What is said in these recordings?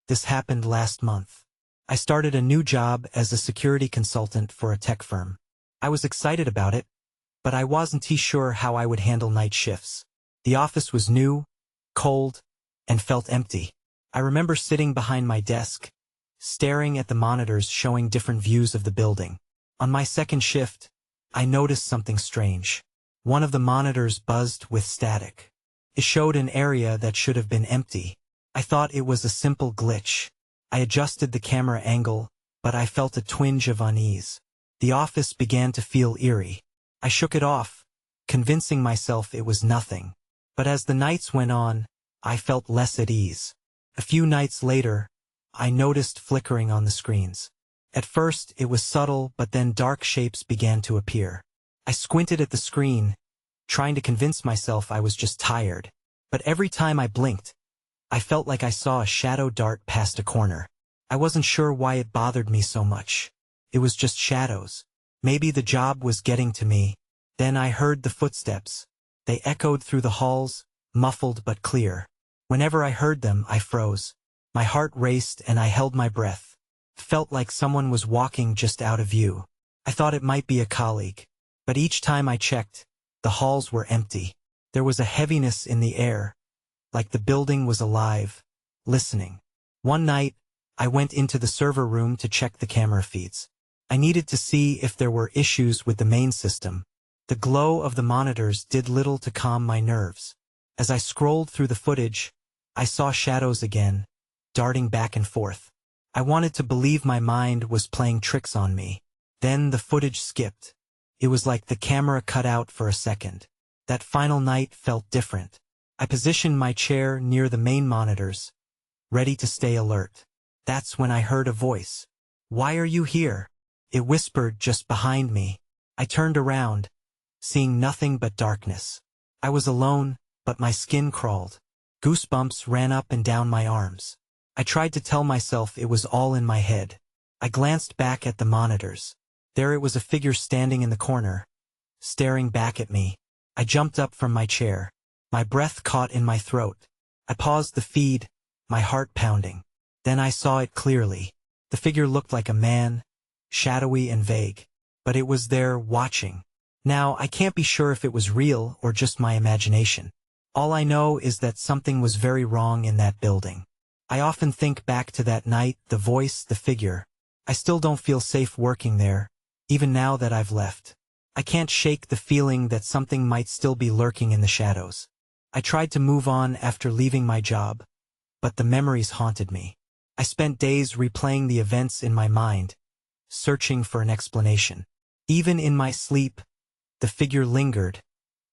This happened last month. I started a new job as a security consultant for a tech firm. I was excited about it, but I wasn't too sure how I would handle night shifts. The office was new, cold, and felt empty. I remember sitting behind my desk, staring at the monitors showing different views of the building. On my second shift, I noticed something strange. One of the monitors buzzed with static. It showed an area that should have been empty. I thought it was a simple glitch. I adjusted the camera angle, but I felt a twinge of unease. The office began to feel eerie. I shook it off, convincing myself it was nothing. But as the nights went on, I felt less at ease. A few nights later, I noticed flickering on the screens. At first, it was subtle, but then dark shapes began to appear. I squinted at the screen, trying to convince myself I was just tired. But every time I blinked, I felt like I saw a shadow dart past a corner. I wasn't sure why it bothered me so much. It was just shadows. Maybe the job was getting to me. Then I heard the footsteps. They echoed through the halls, muffled but clear. Whenever I heard them, I froze. My heart raced and I held my breath. It felt like someone was walking just out of view. I thought it might be a colleague. But each time I checked, the halls were empty. There was a heaviness in the air, like the building was alive, listening. One night, I went into the server room to check the camera feeds. I needed to see if there were issues with the main system. The glow of the monitors did little to calm my nerves. As I scrolled through the footage, I saw shadows again, darting back and forth. I wanted to believe my mind was playing tricks on me. Then the footage skipped. It was like the camera cut out for a second. That final night felt different. I positioned my chair near the main monitors, ready to stay alert. That's when I heard a voice. "Why are you here?" It whispered just behind me. I turned around, seeing nothing but darkness. I was alone, but my skin crawled. Goosebumps ran up and down my arms. I tried to tell myself it was all in my head. I glanced back at the monitors. There it was, a figure standing in the corner, staring back at me. I jumped up from my chair. My breath caught in my throat. I paused the feed, my heart pounding. Then I saw it clearly. The figure looked like a man, shadowy and vague. But it was there, watching. Now, I can't be sure if it was real or just my imagination. All I know is that something was very wrong in that building. I often think back to that night, the voice, the figure. I still don't feel safe working there, even now that I've left. I can't shake the feeling that something might still be lurking in the shadows. I tried to move on after leaving my job, but the memories haunted me. I spent days replaying the events in my mind, searching for an explanation. Even in my sleep, the figure lingered,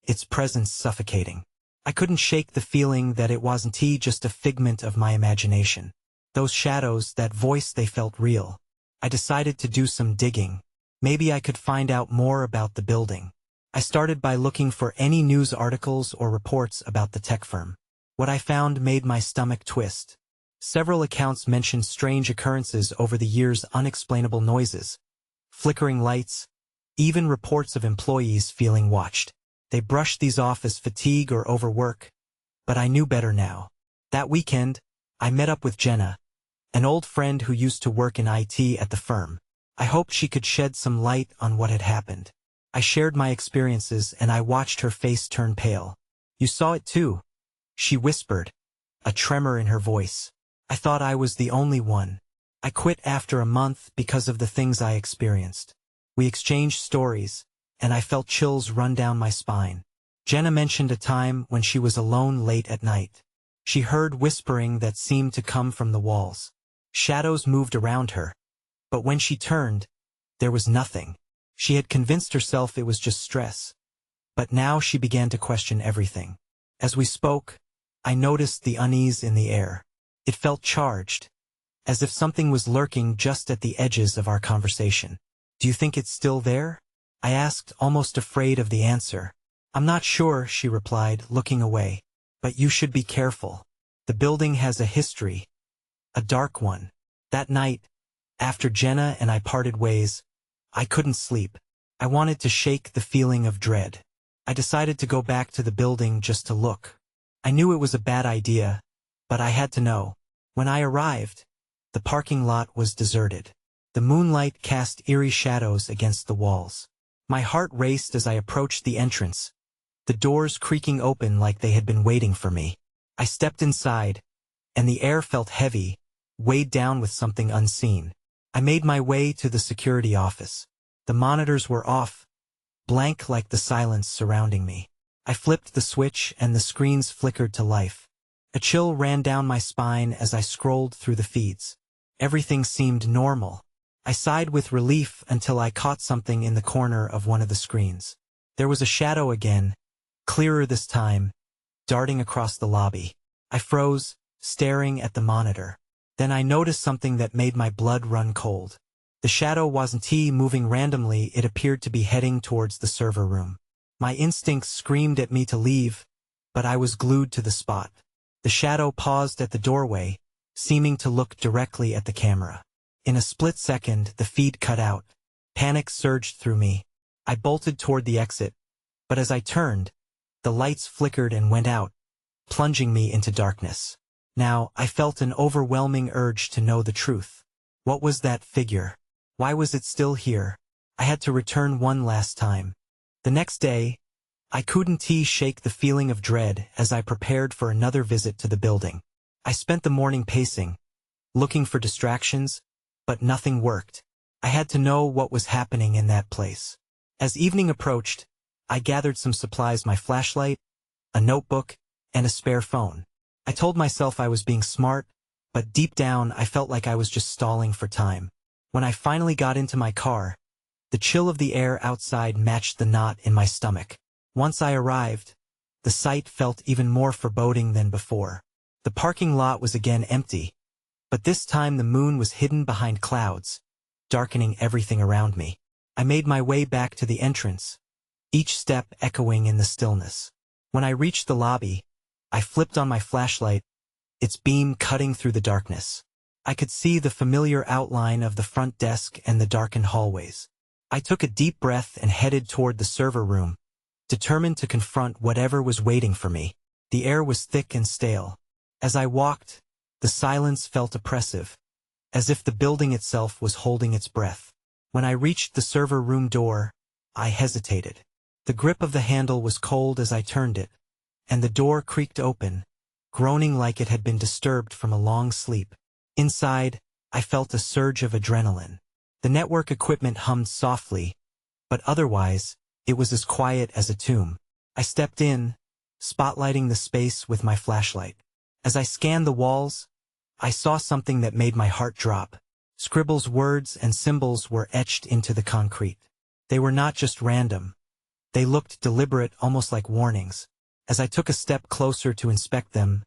its presence suffocating. I couldn't shake the feeling that it wasn't just a figment of my imagination. Those shadows, that voice, they felt real. I decided to do some digging. Maybe I could find out more about the building. I started by looking for any news articles or reports about the tech firm. What I found made my stomach twist. Several accounts mentioned strange occurrences over the years, unexplainable noises, flickering lights, even reports of employees feeling watched. They brushed these off as fatigue or overwork, but I knew better now. That weekend, I met up with Jenna, an old friend who used to work in IT at the firm. I hoped she could shed some light on what had happened. I shared my experiences and I watched her face turn pale. "You saw it too," she whispered, a tremor in her voice. I thought I was the only one. I quit after a month because of the things I experienced. We exchanged stories, and I felt chills run down my spine. Jenna mentioned a time when she was alone late at night. She heard whispering that seemed to come from the walls. Shadows moved around her. But when she turned, there was nothing. She had convinced herself it was just stress. But now she began to question everything. As we spoke, I noticed the unease in the air. It felt charged, as if something was lurking just at the edges of our conversation. "Do you think it's still there?" I asked, almost afraid of the answer. "I'm not sure," she replied, looking away. "But you should be careful. The building has a history, a dark one." That night, after Jenna and I parted ways, I couldn't sleep. I wanted to shake the feeling of dread. I decided to go back to the building just to look. I knew it was a bad idea, but I had to know. When I arrived, the parking lot was deserted. The moonlight cast eerie shadows against the walls. My heart raced as I approached the entrance, the doors creaking open like they had been waiting for me. I stepped inside, and the air felt heavy, weighed down with something unseen. I made my way to the security office. The monitors were off, blank like the silence surrounding me. I flipped the switch and the screens flickered to life. A chill ran down my spine as I scrolled through the feeds. Everything seemed normal. I sighed with relief until I caught something in the corner of one of the screens. There was a shadow again, clearer this time, darting across the lobby. I froze, staring at the monitor. Then I noticed something that made my blood run cold. The shadow wasn't moving randomly, it appeared to be heading towards the server room. My instincts screamed at me to leave, but I was glued to the spot. The shadow paused at the doorway, seeming to look directly at the camera. In a split second, the feed cut out. Panic surged through me. I bolted toward the exit, but as I turned, the lights flickered and went out, plunging me into darkness. Now, I felt an overwhelming urge to know the truth. What was that figure? Why was it still here? I had to return one last time. The next day, I couldn't shake the feeling of dread as I prepared for another visit to the building. I spent the morning pacing, looking for distractions, but nothing worked. I had to know what was happening in that place. As evening approached, I gathered some supplies: my flashlight, a notebook, and a spare phone. I told myself I was being smart, but deep down I felt like I was just stalling for time. When I finally got into my car, the chill of the air outside matched the knot in my stomach. Once I arrived, the sight felt even more foreboding than before. The parking lot was again empty, but this time the moon was hidden behind clouds, darkening everything around me. I made my way back to the entrance, each step echoing in the stillness. When I reached the lobby, I flipped on my flashlight, its beam cutting through the darkness. I could see the familiar outline of the front desk and the darkened hallways. I took a deep breath and headed toward the server room, determined to confront whatever was waiting for me. The air was thick and stale. As I walked, the silence felt oppressive, as if the building itself was holding its breath. When I reached the server room door, I hesitated. The grip of the handle was cold as I turned it, and the door creaked open, groaning like it had been disturbed from a long sleep. Inside, I felt a surge of adrenaline. The network equipment hummed softly, but otherwise, it was as quiet as a tomb. I stepped in, spotlighting the space with my flashlight. As I scanned the walls, I saw something that made my heart drop. Scribbles, words, and symbols were etched into the concrete. They were not just random. They looked deliberate, almost like warnings. As I took a step closer to inspect them,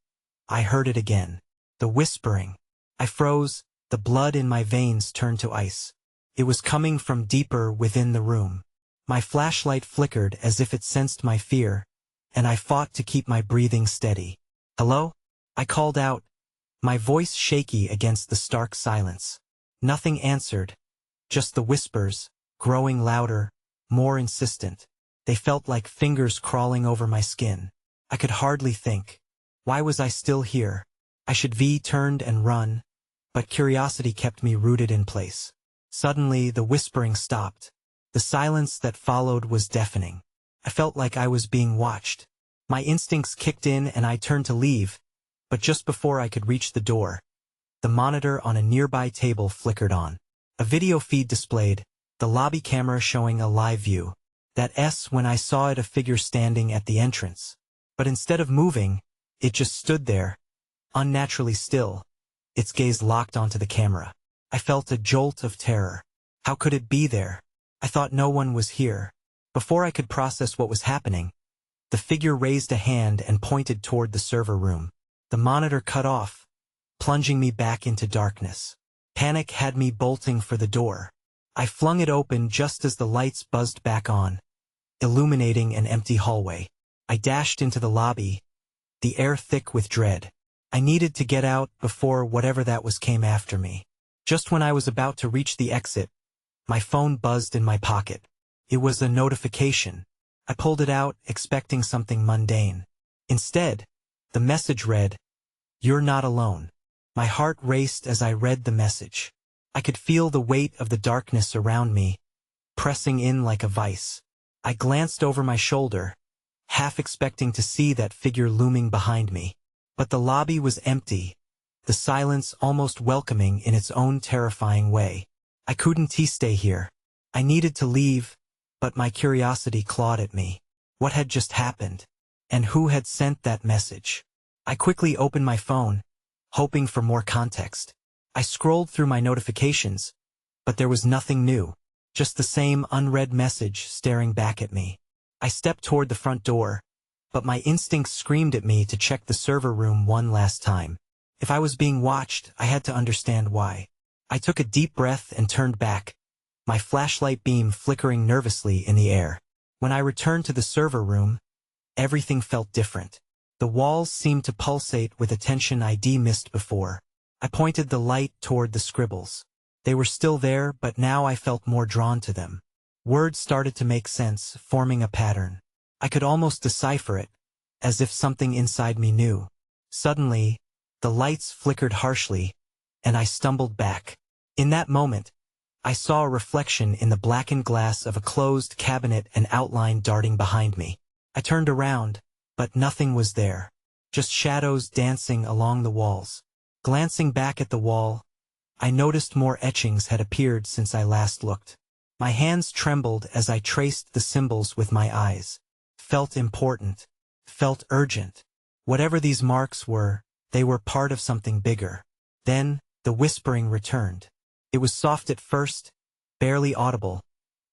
I heard it again. The whispering. I froze, the blood in my veins turned to ice. It was coming from deeper within the room. My flashlight flickered as if it sensed my fear, and I fought to keep my breathing steady. "Hello?" I called out, my voice shaky against the stark silence. Nothing answered, just the whispers, growing louder, more insistent. They felt like fingers crawling over my skin. I could hardly think. Why was I still here? I should have turned and run, but curiosity kept me rooted in place. Suddenly, the whispering stopped. The silence that followed was deafening. I felt like I was being watched. My instincts kicked in and I turned to leave, but just before I could reach the door, the monitor on a nearby table flickered on. A video feed displayed, the lobby camera showing a live view. When I saw it, a figure standing at the entrance. But instead of moving, it just stood there, unnaturally still, its gaze locked onto the camera. I felt a jolt of terror. How could it be there? I thought no one was here. Before I could process what was happening, the figure raised a hand and pointed toward the server room. The monitor cut off, plunging me back into darkness. Panic had me bolting for the door. I flung it open just as the lights buzzed back on, illuminating an empty hallway. I dashed into the lobby, the air thick with dread. I needed to get out before whatever that was came after me. Just when I was about to reach the exit, my phone buzzed in my pocket. It was a notification. I pulled it out, expecting something mundane. Instead, the message read, "You're not alone. My heart raced as I read the message. I could feel the weight of the darkness around me, pressing in like a vice. I glanced over my shoulder, half expecting to see that figure looming behind me. But the lobby was empty, the silence almost welcoming in its own terrifying way. I couldn't stay here. I needed to leave, but my curiosity clawed at me. What had just happened? And who had sent that message? I quickly opened my phone, hoping for more context. I scrolled through my notifications, but there was nothing new, just the same unread message staring back at me. I stepped toward the front door, but my instincts screamed at me to check the server room one last time. If I was being watched, I had to understand why. I took a deep breath and turned back, my flashlight beam flickering nervously in the air. When I returned to the server room, everything felt different. The walls seemed to pulsate with a tension I'd missed before. I pointed the light toward the scribbles. They were still there, but now I felt more drawn to them. Words started to make sense, forming a pattern. I could almost decipher it, as if something inside me knew. Suddenly, the lights flickered harshly, and I stumbled back. In that moment, I saw a reflection in the blackened glass of a closed cabinet, an outline darting behind me. I turned around, but nothing was there. Just shadows dancing along the walls. Glancing back at the wall, I noticed more etchings had appeared since I last looked. My hands trembled as I traced the symbols with my eyes. Felt important. Felt urgent. Whatever these marks were, they were part of something bigger. Then, the whispering returned. It was soft at first, barely audible,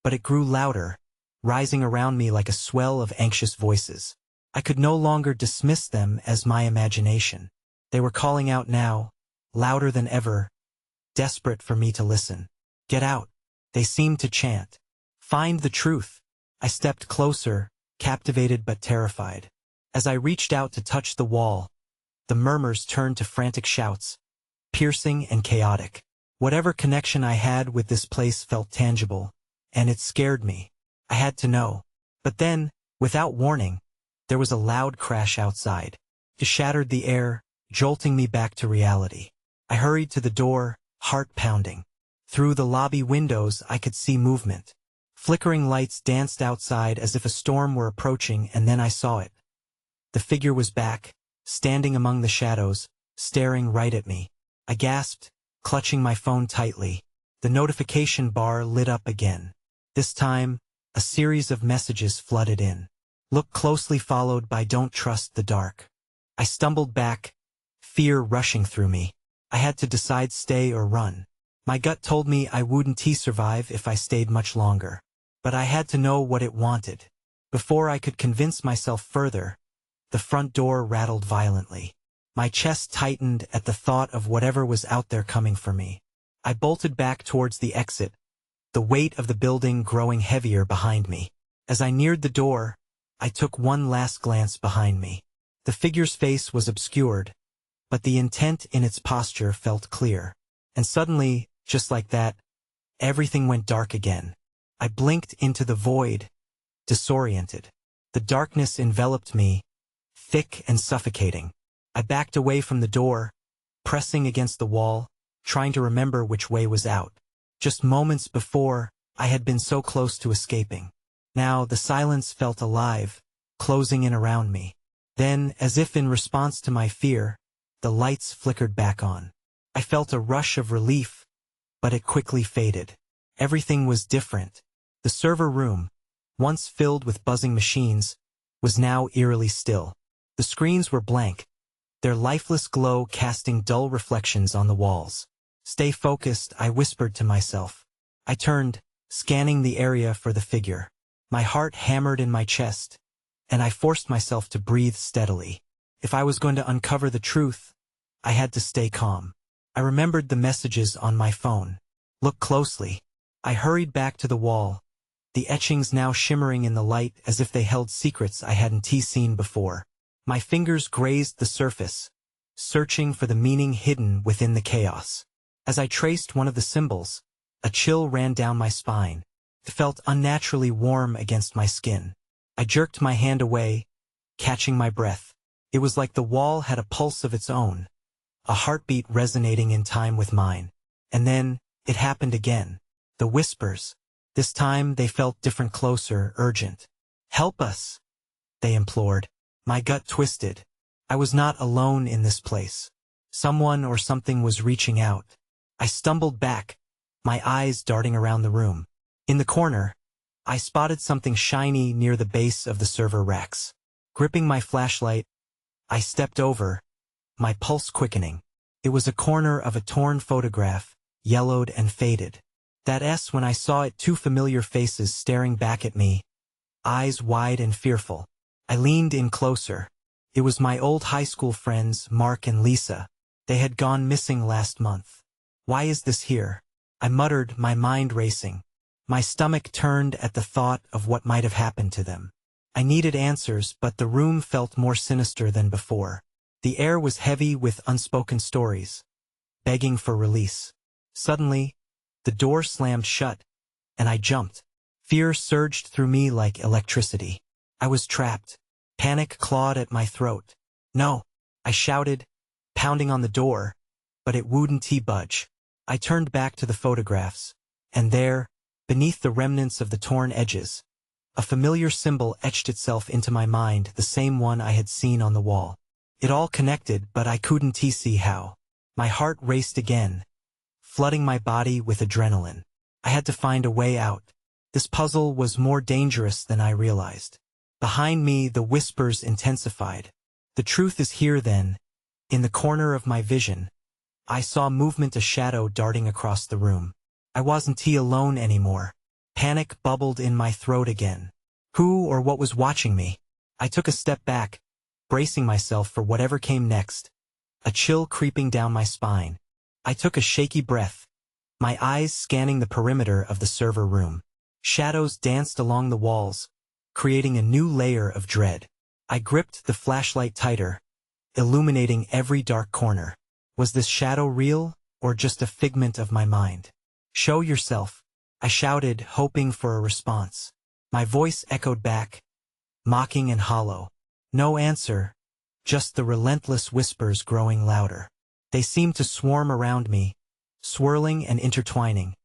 but it grew louder, rising around me like a swell of anxious voices. I could no longer dismiss them as my imagination. They were calling out now, louder than ever, desperate for me to listen. Get out, they seemed to chant. Find the truth. I stepped closer, captivated but terrified. As I reached out to touch the wall, the murmurs turned to frantic shouts, piercing and chaotic. Whatever connection I had with this place felt tangible, and it scared me. I had to know. But then, without warning, there was a loud crash outside. It shattered the air, jolting me back to reality. I hurried to the door, heart pounding. Through the lobby windows I could see movement. Flickering lights danced outside as if a storm were approaching, and then I saw it. The figure was back, standing among the shadows, staring right at me. I gasped, clutching my phone tightly. The notification bar lit up again. This time, a series of messages flooded in. Look closely, followed by don't trust the dark. I stumbled back, fear rushing through me. I had to decide, stay or run. My gut told me I wouldn't survive if I stayed much longer. But I had to know what it wanted. Before I could convince myself further, the front door rattled violently. My chest tightened at the thought of whatever was out there coming for me. I bolted back towards the exit, the weight of the building growing heavier behind me. As I neared the door, I took one last glance behind me. The figure's face was obscured, but the intent in its posture felt clear. And suddenly, just like that, everything went dark again. I blinked into the void, disoriented. The darkness enveloped me, thick and suffocating. I backed away from the door, pressing against the wall, trying to remember which way was out. Just moments before, I had been so close to escaping. Now the silence felt alive, closing in around me. Then, as if in response to my fear, the lights flickered back on. I felt a rush of relief, but it quickly faded. Everything was different. The server room, once filled with buzzing machines, was now eerily still. The screens were blank, their lifeless glow casting dull reflections on the walls. Stay focused, I whispered to myself. I turned, scanning the area for the figure. My heart hammered in my chest, and I forced myself to breathe steadily. If I was going to uncover the truth, I had to stay calm. I remembered the messages on my phone. Look closely. I hurried back to the wall, the etchings now shimmering in the light as if they held secrets I hadn't seen before. My fingers grazed the surface, searching for the meaning hidden within the chaos. As I traced one of the symbols, a chill ran down my spine. It felt unnaturally warm against my skin. I jerked my hand away, catching my breath. It was like the wall had a pulse of its own, a heartbeat resonating in time with mine. And then, it happened again. The whispers. This time they felt different, closer, urgent. "Help us," they implored. My gut twisted. I was not alone in this place. Someone or something was reaching out. I stumbled back, my eyes darting around the room. In the corner, I spotted something shiny near the base of the server racks. Gripping my flashlight, I stepped over, my pulse quickening. It was a corner of a torn photograph, yellowed and faded. That S when I saw it, two familiar faces staring back at me, eyes wide and fearful. I leaned in closer. It was my old high school friends, Mark and Lisa. They had gone missing last month. "Why is this here?" I muttered, my mind racing. My stomach turned at the thought of what might have happened to them. I needed answers, but the room felt more sinister than before. The air was heavy with unspoken stories, begging for release. Suddenly, the door slammed shut, and I jumped. Fear surged through me like electricity. I was trapped. Panic clawed at my throat. "No!" I shouted, pounding on the door, but it wouldn't budge. I turned back to the photographs, and there, beneath the remnants of the torn edges, a familiar symbol etched itself into my mind, the same one I had seen on the wall. It all connected, but I couldn't see how. My heart raced again, flooding my body with adrenaline. I had to find a way out. This puzzle was more dangerous than I realized. Behind me, the whispers intensified. "The truth is here then." In the corner of my vision, I saw movement, a shadow darting across the room. I wasn't alone anymore. Panic bubbled in my throat again. Who or what was watching me? I took a step back, bracing myself for whatever came next, a chill creeping down my spine. I took a shaky breath, my eyes scanning the perimeter of the server room. Shadows danced along the walls, creating a new layer of dread. I gripped the flashlight tighter, illuminating every dark corner. Was this shadow real, or just a figment of my mind? "Show yourself," I shouted, hoping for a response. My voice echoed back, mocking and hollow. No answer, just the relentless whispers growing louder. They seemed to swarm around me, swirling and intertwining,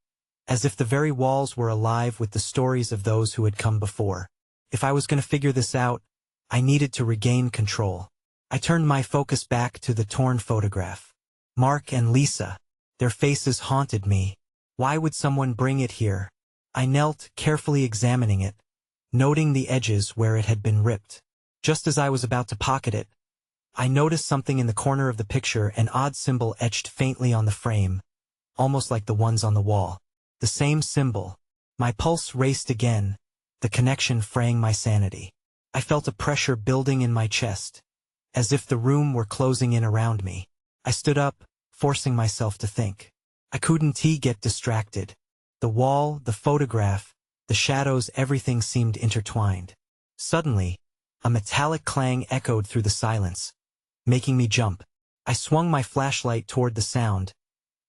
as if the very walls were alive with the stories of those who had come before. If I was going to figure this out, I needed to regain control. I turned my focus back to the torn photograph. Mark and Lisa, their faces haunted me. Why would someone bring it here? I knelt, carefully examining it, noting the edges where it had been ripped. Just as I was about to pocket it, I noticed something in the corner of the picture, an odd symbol etched faintly on the frame, almost like the ones on the wall. The same symbol. My pulse raced again, the connection fraying my sanity. I felt a pressure building in my chest, as if the room were closing in around me. I stood up, forcing myself to think. I couldn't get distracted. The wall, the photograph, the shadows, everything seemed intertwined. Suddenly, a metallic clang echoed through the silence, making me jump. I swung my flashlight toward the sound,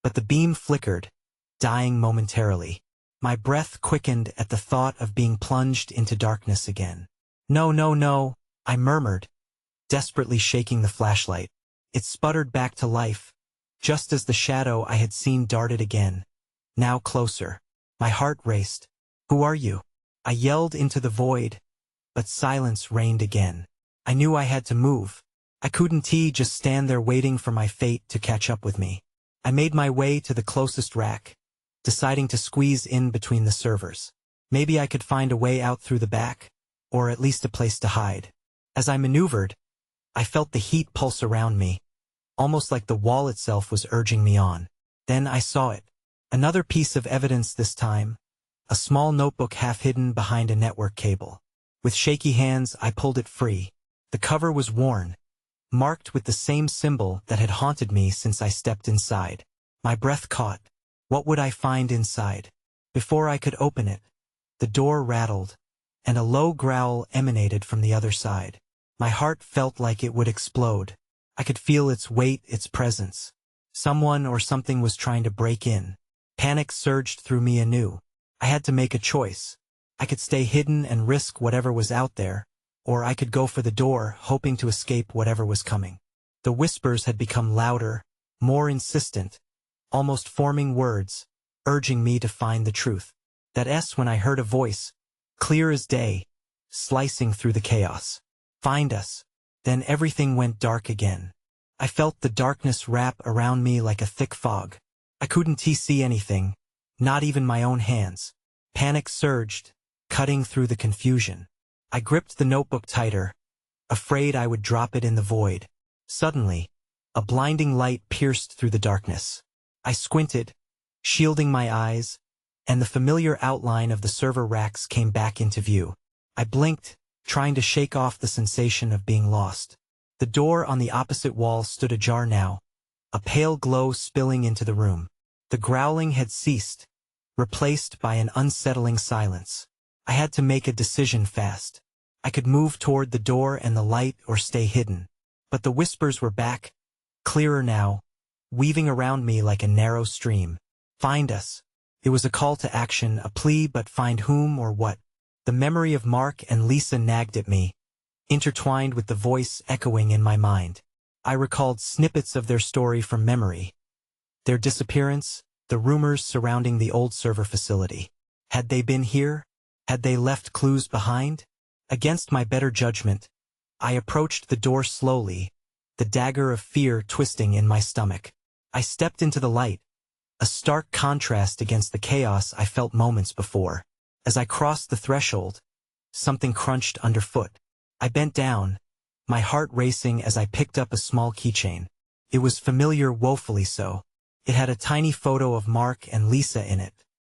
but the beam flickered, dying momentarily. My breath quickened at the thought of being plunged into darkness again. "No, no, no," I murmured, desperately shaking the flashlight. It sputtered back to life, just as the shadow I had seen darted again, now closer. My heart raced. "Who are you?" I yelled into the void, but silence reigned again. I knew I had to move. I couldn't just stand there waiting for my fate to catch up with me. I made my way to the closest rack, deciding to squeeze in between the servers. Maybe I could find a way out through the back, or at least a place to hide. As I maneuvered, I felt the heat pulse around me, almost like the wall itself was urging me on. Then I saw it. Another piece of evidence this time, a small notebook half hidden behind a network cable. With shaky hands, I pulled it free. The cover was worn, marked with the same symbol that had haunted me since I stepped inside. My breath caught. What would I find inside? Before I could open it, the door rattled, and a low growl emanated from the other side. My heart felt like it would explode. I could feel its weight, its presence. Someone or something was trying to break in. Panic surged through me anew. I had to make a choice. I could stay hidden and risk whatever was out there, or I could go for the door, hoping to escape whatever was coming. The whispers had become louder, more insistent, almost forming words, urging me to find the truth. That S when I heard a voice, clear as day, slicing through the chaos. Find us. Then everything went dark again. I felt the darkness wrap around me like a thick fog. I couldn't see anything, not even my own hands. Panic surged, cutting through the confusion. I gripped the notebook tighter, afraid I would drop it in the void. Suddenly, a blinding light pierced through the darkness. I squinted, shielding my eyes, and the familiar outline of the server racks came back into view. I blinked, trying to shake off the sensation of being lost. The door on the opposite wall stood ajar now, a pale glow spilling into the room. The growling had ceased, replaced by an unsettling silence. I had to make a decision fast. I could move toward the door and the light or stay hidden. But the whispers were back, clearer now, weaving around me like a narrow stream. Find us. It was a call to action, a plea, but find whom or what? The memory of Mark and Lisa nagged at me, intertwined with the voice echoing in my mind. I recalled snippets of their story from memory. Their disappearance, the rumors surrounding the old server facility. Had they been here? Had they left clues behind? Against my better judgment, I approached the door slowly, the dagger of fear twisting in my stomach. I stepped into the light, a stark contrast against the chaos I felt moments before. As I crossed the threshold, something crunched underfoot. I bent down, my heart racing as I picked up a small keychain. It was familiar, woefully so. It had a tiny photo of Mark and Lisa in it.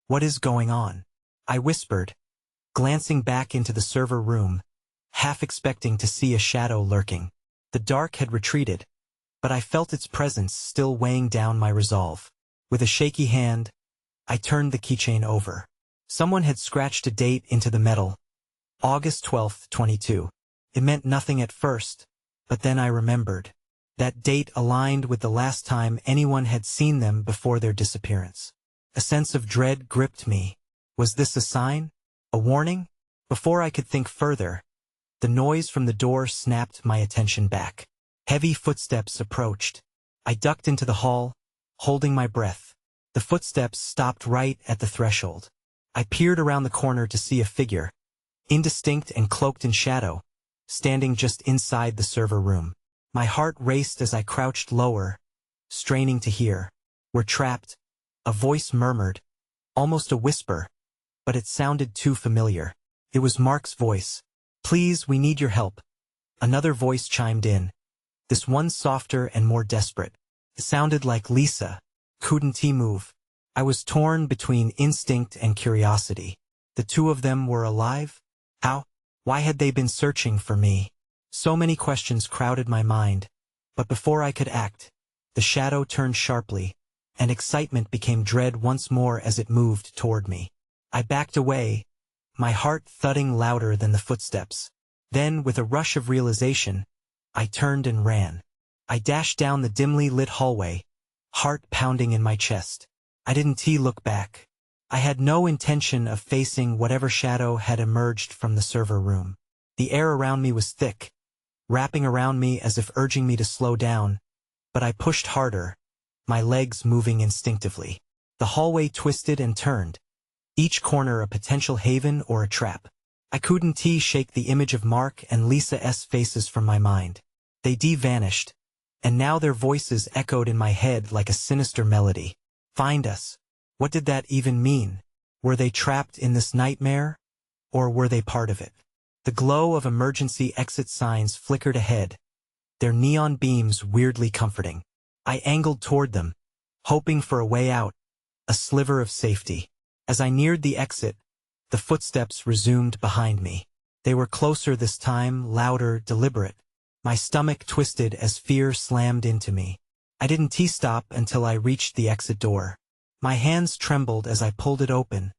What is going on? I whispered, glancing back into the server room, half expecting to see a shadow lurking. The dark had retreated, but I felt its presence still weighing down my resolve. With a shaky hand, I turned the keychain over. Someone had scratched a date into the metal. August 12th, 22. It meant nothing at first, but then I remembered. That date aligned with the last time anyone had seen them before their disappearance. A sense of dread gripped me. Was this a sign? A warning? Before I could think further, the noise from the door snapped my attention back. Heavy footsteps approached. I ducked into the hall, holding my breath. The footsteps stopped right at the threshold. I peered around the corner to see a figure, indistinct and cloaked in shadow, standing just inside the server room. My heart raced as I crouched lower, straining to hear. We're trapped, a voice murmured, almost a whisper, but it sounded too familiar. It was Mark's voice. Please, we need your help. Another voice chimed in, this one softer and more desperate. It sounded like Lisa. Couldn't he move? I was torn between instinct and curiosity. The two of them were alive? How? Why had they been searching for me? So many questions crowded my mind, but before I could act, the shadow turned sharply, and excitement became dread once more as it moved toward me. I backed away, my heart thudding louder than the footsteps. Then, with a rush of realization, I turned and ran. I dashed down the dimly lit hallway, heart pounding in my chest. I didn't look back. I had no intention of facing whatever shadow had emerged from the server room. The air around me was thick, wrapping around me as if urging me to slow down, but I pushed harder, my legs moving instinctively. The hallway twisted and turned, each corner a potential haven or a trap. I couldn't shake the image of Mark and Lisa's faces from my mind. They vanished, and now their voices echoed in my head like a sinister melody. Find us. What did that even mean? Were they trapped in this nightmare? Or were they part of it? The glow of emergency exit signs flickered ahead, their neon beams weirdly comforting. I angled toward them, hoping for a way out, a sliver of safety. As I neared the exit, the footsteps resumed behind me. They were closer this time, louder, deliberate. My stomach twisted as fear slammed into me. I didn't stop until I reached the exit door. My hands trembled as I pulled it open,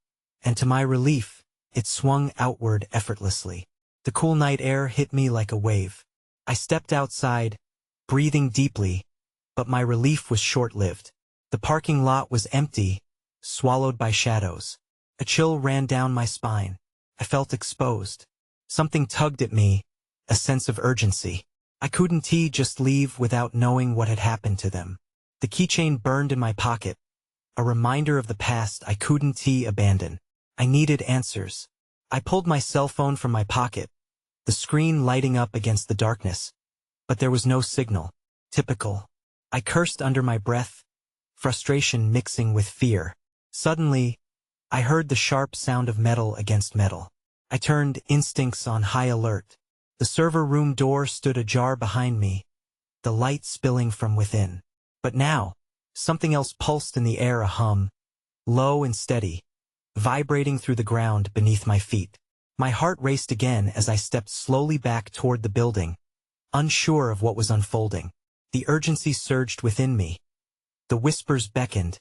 and to my relief, it swung outward effortlessly. The cool night air hit me like a wave. I stepped outside, breathing deeply, but my relief was short-lived. The parking lot was empty, swallowed by shadows. A chill ran down my spine. I felt exposed. Something tugged at me, a sense of urgency. I couldn't just leave without knowing what had happened to them. The keychain burned in my pocket, a reminder of the past I couldn't abandon. I needed answers. I pulled my cell phone from my pocket, the screen lighting up against the darkness. But there was no signal. Typical. I cursed under my breath, frustration mixing with fear. Suddenly, I heard the sharp sound of metal against metal. I turned, instincts on high alert. The server room door stood ajar behind me, the light spilling from within. But now, something else pulsed in the air, a hum, low and steady, vibrating through the ground beneath my feet. My heart raced again as I stepped slowly back toward the building, unsure of what was unfolding. The urgency surged within me. The whispers beckoned,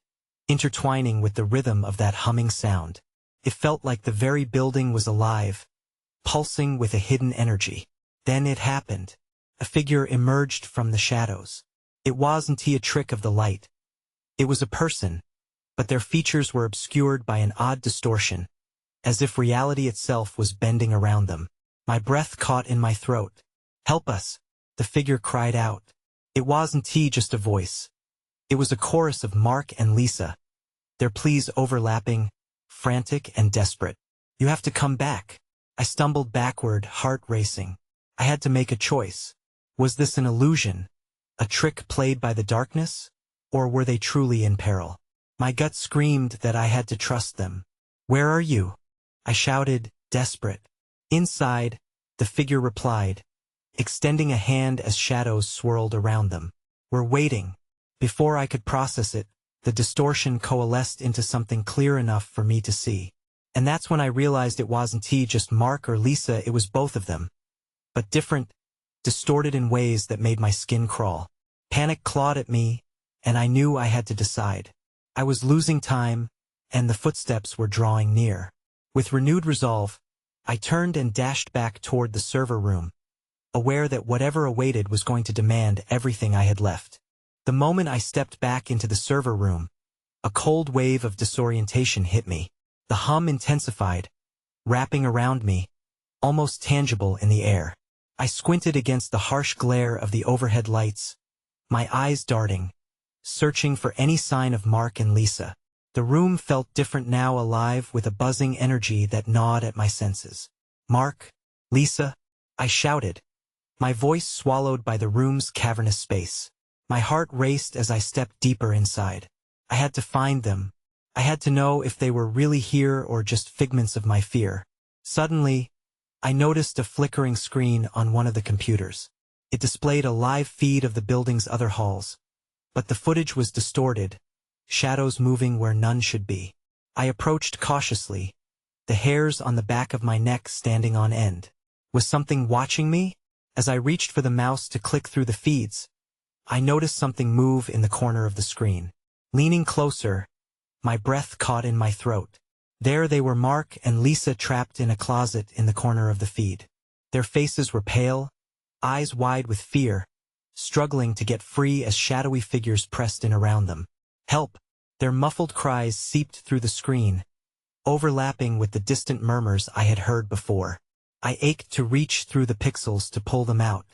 intertwining with the rhythm of that humming sound. It felt like the very building was alive, pulsing with a hidden energy. Then it happened. A figure emerged from the shadows. It wasn't a trick of the light. It was a person, but their features were obscured by an odd distortion, as if reality itself was bending around them. My breath caught in my throat. "Help us," the figure cried out. It wasn't just a voice. It was a chorus of Mark and Lisa, their pleas overlapping, frantic and desperate. "You have to come back." I stumbled backward, heart racing. I had to make a choice. Was this an illusion, a trick played by the darkness, or were they truly in peril? My gut screamed that I had to trust them. "Where are you?" I shouted, desperate. Inside, the figure replied, extending a hand as shadows swirled around them. "We're waiting." Before I could process it, the distortion coalesced into something clear enough for me to see. And that's when I realized it wasn't just Mark or Lisa, it was both of them. But different, distorted in ways that made my skin crawl. Panic clawed at me, and I knew I had to decide. I was losing time, and the footsteps were drawing near. With renewed resolve, I turned and dashed back toward the server room, aware that whatever awaited was going to demand everything I had left. The moment I stepped back into the server room, a cold wave of disorientation hit me. The hum intensified, wrapping around me, almost tangible in the air. I squinted against the harsh glare of the overhead lights, my eyes darting, searching for any sign of Mark and Lisa. The room felt different now, alive with a buzzing energy that gnawed at my senses. "Mark? Lisa?" I shouted, my voice swallowed by the room's cavernous space. My heart raced as I stepped deeper inside. I had to find them. I had to know if they were really here or just figments of my fear. Suddenly, I noticed a flickering screen on one of the computers. It displayed a live feed of the building's other halls, but the footage was distorted, shadows moving where none should be. I approached cautiously, the hairs on the back of my neck standing on end. Was something watching me? As I reached for the mouse to click through the feeds, I noticed something move in the corner of the screen. Leaning closer, my breath caught in my throat. There they were, Mark and Lisa, trapped in a closet in the corner of the feed. Their faces were pale, eyes wide with fear, struggling to get free as shadowy figures pressed in around them. "Help!" Their muffled cries seeped through the screen, overlapping with the distant murmurs I had heard before. I ached to reach through the pixels to pull them out.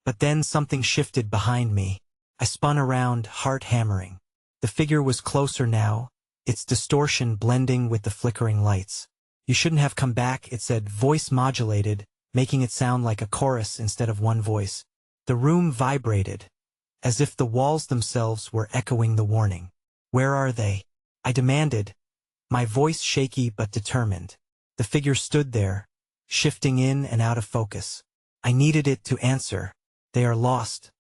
But then something shifted behind me. I spun around, heart hammering. The figure was closer now, its distortion blending with the flickering lights. "You shouldn't have come back," it said, voice modulated, making it sound like a chorus instead of one voice. The room vibrated, as if the walls themselves were echoing the warning. "Where are they?" I demanded, my voice shaky but determined. The figure stood there, shifting in and out of focus. I needed it to answer. "They are lost."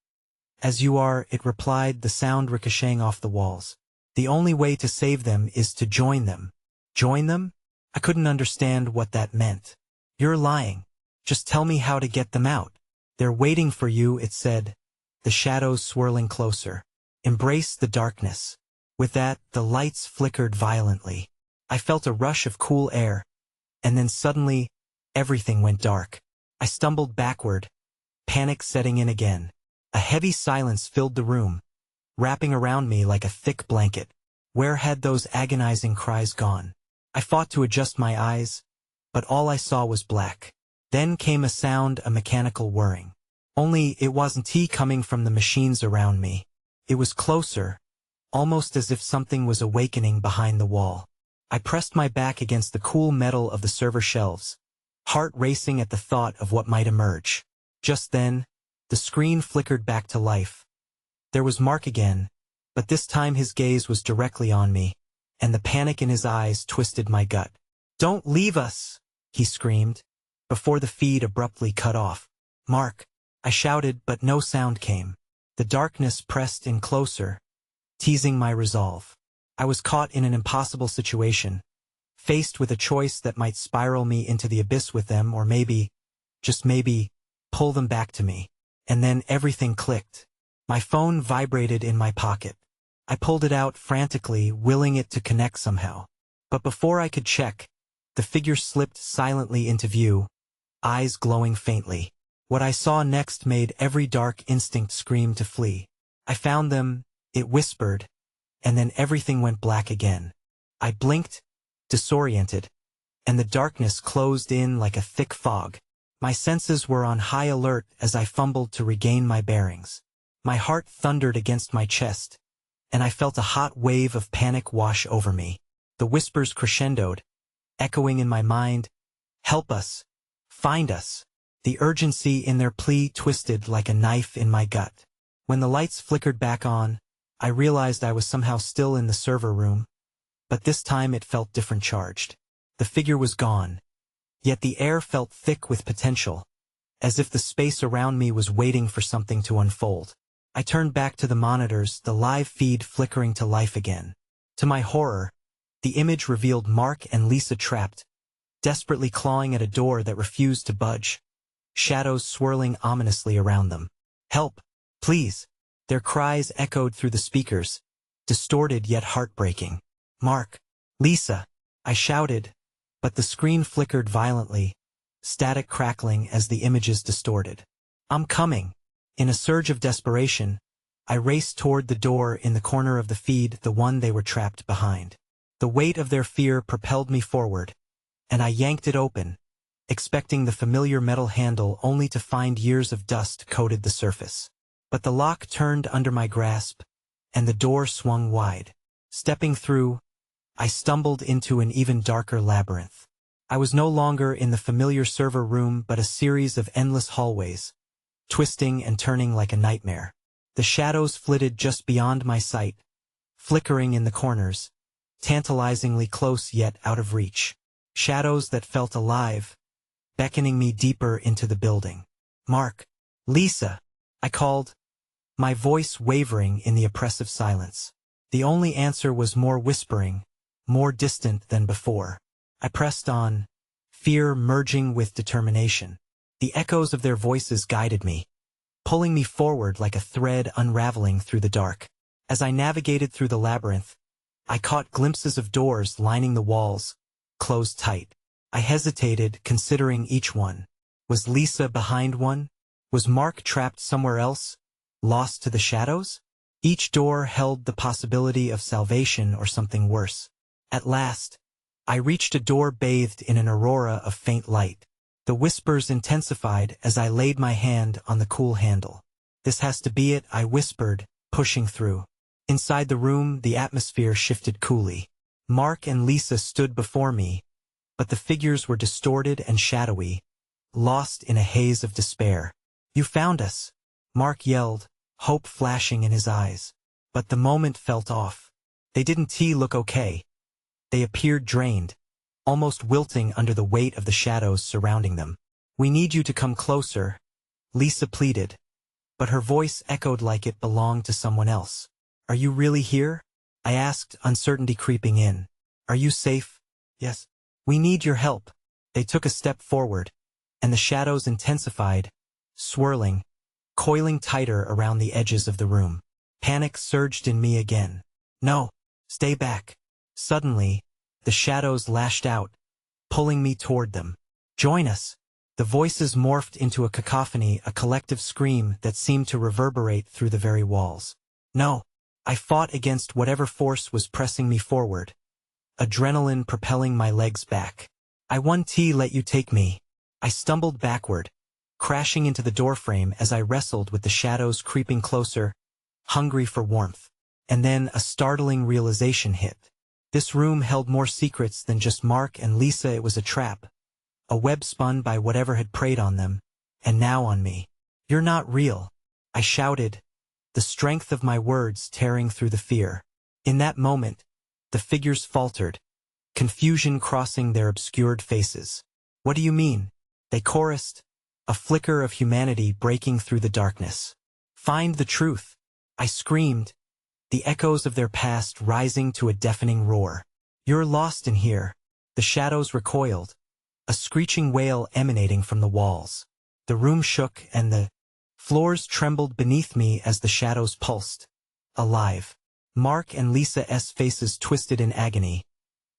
"As you are," it replied, the sound ricocheting off the walls. "The only way to save them is to join them." Join them? I couldn't understand what that meant. "You're lying. Just tell me how to get them out." "They're waiting for you," it said, the shadows swirling closer. "Embrace the darkness." With that, the lights flickered violently. I felt a rush of cool air, and then suddenly, everything went dark. I stumbled backward, panic setting in again. A heavy silence filled the room, wrapping around me like a thick blanket. Where had those agonizing cries gone? I fought to adjust my eyes, but all I saw was black. Then came a sound, a mechanical whirring. Only it wasn't coming from the machines around me. It was closer, almost as if something was awakening behind the wall. I pressed my back against the cool metal of the server shelves, heart racing at the thought of what might emerge. Just then, the screen flickered back to life. There was Mark again, but this time his gaze was directly on me, and the panic in his eyes twisted my gut. "Don't leave us!" he screamed, before the feed abruptly cut off. "Mark!" I shouted, but no sound came. The darkness pressed in closer, teasing my resolve. I was caught in an impossible situation, faced with a choice that might spiral me into the abyss with them, or maybe, just maybe, pull them back to me. And then everything clicked. My phone vibrated in my pocket. I pulled it out frantically, willing it to connect somehow. But before I could check, the figure slipped silently into view, eyes glowing faintly. What I saw next made every dark instinct scream to flee. "I found them," it whispered, and then everything went black again. I blinked, disoriented, and the darkness closed in like a thick fog. My senses were on high alert as I fumbled to regain my bearings. My heart thundered against my chest, and I felt a hot wave of panic wash over me. The whispers crescendoed, echoing in my mind, "Help us! Find us!" The urgency in their plea twisted like a knife in my gut. When the lights flickered back on, I realized I was somehow still in the server room, but this time it felt different charged. The figure was gone, yet the air felt thick with potential, as if the space around me was waiting for something to unfold. I turned back to the monitors, the live feed flickering to life again. To my horror, the image revealed Mark and Lisa trapped, desperately clawing at a door that refused to budge, shadows swirling ominously around them. "Help! Please!" Their cries echoed through the speakers, distorted yet heartbreaking. "Mark! Lisa!" I shouted, but the screen flickered violently, static crackling as the images distorted. "I'm coming!" In a surge of desperation, I raced toward the door in the corner of the feed, the one they were trapped behind. The weight of their fear propelled me forward, and I yanked it open, expecting the familiar metal handle only to find years of dust coated the surface. But the lock turned under my grasp, and the door swung wide. Stepping through, I stumbled into an even darker labyrinth. I was no longer in the familiar server room but a series of endless hallways, twisting and turning like a nightmare. The shadows flitted just beyond my sight, flickering in the corners, tantalizingly close yet out of reach. Shadows that felt alive, beckoning me deeper into the building. "Mark! Lisa!" I called, my voice wavering in the oppressive silence. The only answer was more whispering, more distant than before. I pressed on, fear merging with determination. The echoes of their voices guided me, pulling me forward like a thread unraveling through the dark. As I navigated through the labyrinth, I caught glimpses of doors lining the walls, closed tight. I hesitated, considering each one. Was Lisa behind one? Was Mark trapped somewhere else, lost to the shadows? Each door held the possibility of salvation or something worse. At last, I reached a door bathed in an aurora of faint light. The whispers intensified as I laid my hand on the cool handle. "This has to be it," I whispered, pushing through. Inside the room, the atmosphere shifted coolly. Mark and Lisa stood before me, but the figures were distorted and shadowy, lost in a haze of despair. "You found us!" Mark yelled, hope flashing in his eyes. But the moment felt off. They didn't look okay. They appeared drained, almost wilting under the weight of the shadows surrounding them. "We need you to come closer," Lisa pleaded, but her voice echoed like it belonged to someone else. "Are you really here?" I asked, uncertainty creeping in. "Are you safe?" "Yes." "We need your help." They took a step forward, and the shadows intensified, swirling, coiling tighter around the edges of the room. Panic surged in me again. "No, stay back." Suddenly, the shadows lashed out, pulling me toward them. "Join us." The voices morphed into a cacophony, a collective scream that seemed to reverberate through the very walls. "No." I fought against whatever force was pressing me forward, adrenaline propelling my legs back. "I won't let you take me." I stumbled backward, crashing into the doorframe as I wrestled with the shadows creeping closer, hungry for warmth. And then a startling realization hit. This room held more secrets than just Mark and Lisa. It was a trap. A web spun by whatever had preyed on them, and now on me. "You're not real," I shouted, the strength of my words tearing through the fear. In that moment, the figures faltered, confusion crossing their obscured faces. "What do you mean?" they chorused, a flicker of humanity breaking through the darkness. "Find the truth," I screamed, the echoes of their past rising to a deafening roar. "You're lost in here." The shadows recoiled, a screeching wail emanating from the walls. The room shook and the floors trembled beneath me as the shadows pulsed. Alive. Mark and Lisa's faces twisted in agony,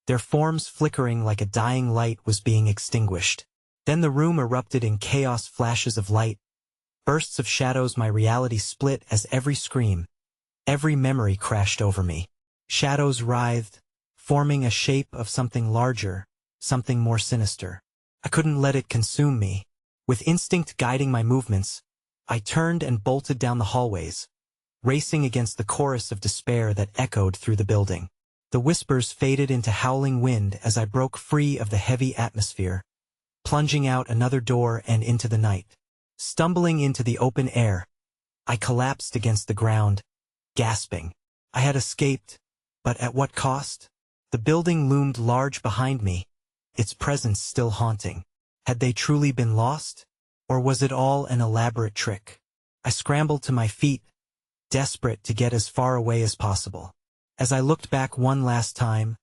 their forms flickering like a dying light was being extinguished. Then the room erupted in chaos, flashes of light, bursts of shadows. My reality split as every scream, every memory crashed over me. Shadows writhed, forming a shape of something larger, something more sinister. I couldn't let it consume me. With instinct guiding my movements, I turned and bolted down the hallways, racing against the chorus of despair that echoed through the building. The whispers faded into howling wind as I broke free of the heavy atmosphere, plunging out another door and into the night. Stumbling into the open air, I collapsed against the ground, gasping. I had escaped, but at what cost? The building loomed large behind me, its presence still haunting. Had they truly been lost? Or was it all an elaborate trick? I scrambled to my feet, desperate to get as far away as possible. As I looked back one last time,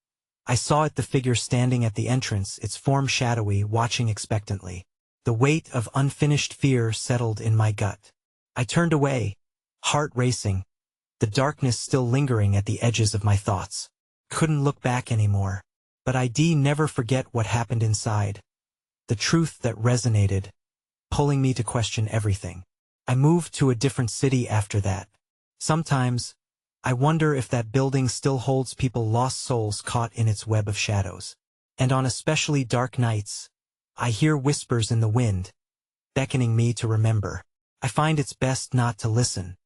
I saw the figure standing at the entrance, its form shadowy, watching expectantly. The weight of unfinished fear settled in my gut. I turned away, heart racing, the darkness still lingering at the edges of my thoughts. Couldn't look back anymore. But I'd never forget what happened inside. The truth that resonated, pulling me to question everything. I moved to a different city after that. Sometimes, I wonder if that building still holds people, lost souls caught in its web of shadows. And on especially dark nights, I hear whispers in the wind, beckoning me to remember. I find it's best not to listen.